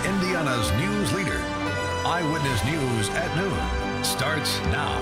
Indiana's news leader. Eyewitness News at noon starts now.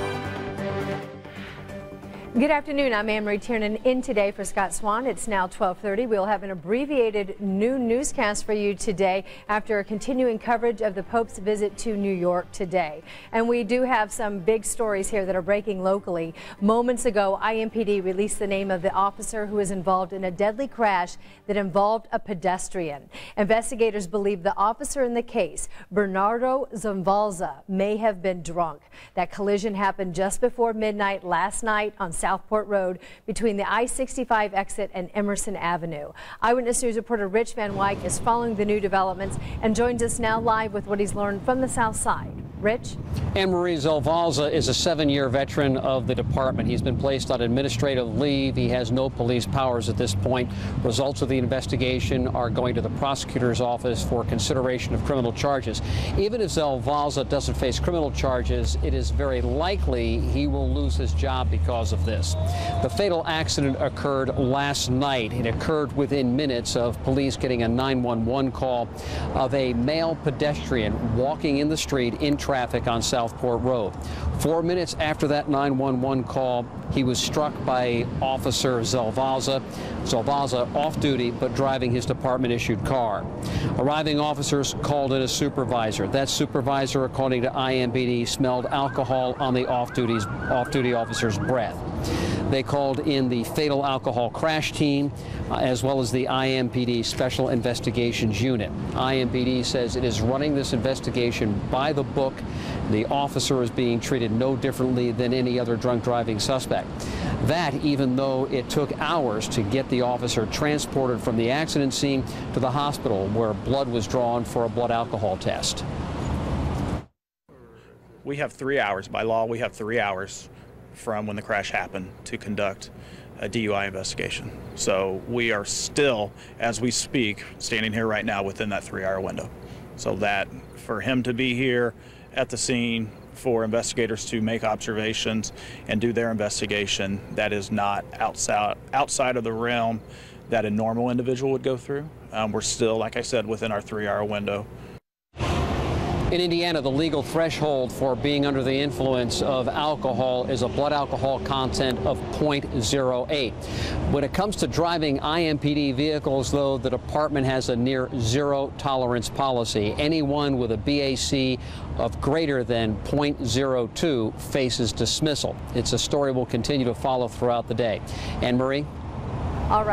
Good afternoon. I'm Anne-Marie Tiernan in today for Scott Swan. It's now 12:30. We'll have an abbreviated noon newscast for you today after a continuing coverage of the Pope's visit to New York today. And we do have some big stories here that are breaking locally. Moments ago, IMPD released the name of the officer who was involved in a deadly crash that involved a pedestrian. Investigators believe the officer in the case, Bernardo Zimbalza, may have been drunk. That collision happened just before midnight last night on Southport Road between the I-65 exit and Emerson Avenue. Eyewitness News reporter Rich Van Wyk is following the new developments and joins us now live with what he's learned from the South Side. Rich? Anne-Marie, Zimbalza is a 7-year veteran of the department. He's been placed on administrative leave. He has no police powers at this point. Results of the investigation are going to the prosecutor's office for consideration of criminal charges. Even if Zimbalza doesn't face criminal charges, it is very likely he will lose his job because of this. The fatal accident occurred last night. It occurred within minutes of police getting a 911 call of a male pedestrian walking in the street in traffic on Southport Road. 4 minutes after that 911 call, he was struck by Officer Zimbalza. Zimbalza off duty but driving his department-issued car. Arriving officers called in a supervisor. That supervisor, according to IMPD, smelled alcohol on the off-duty officer's breath. They called in the fatal alcohol crash team as well as the IMPD Special Investigations Unit. IMPD says it is running this investigation by the book. The officer is being treated no differently than any other drunk driving suspect. That even though it took hours to get the officer transported from the accident scene to the hospital where blood was drawn for a blood alcohol test. We have 3 hours. By law, we have 3 hours from when the crash happened to conduct a DUI investigation. So we are still, as we speak, standing here right now within that 3-hour window. So that for him to be here at the scene, for investigators to make observations and do their investigation, that is not outside of the realm that a normal individual would go through. We're still, like I said, within our 3-hour window. In Indiana, the legal threshold for being under the influence of alcohol is a blood alcohol content of 0.08. When it comes to driving IMPD vehicles, though, the department has a near zero tolerance policy. Anyone with a BAC of greater than 0.02 faces dismissal. It's a story we'll continue to follow throughout the day. Anne-Marie? All right.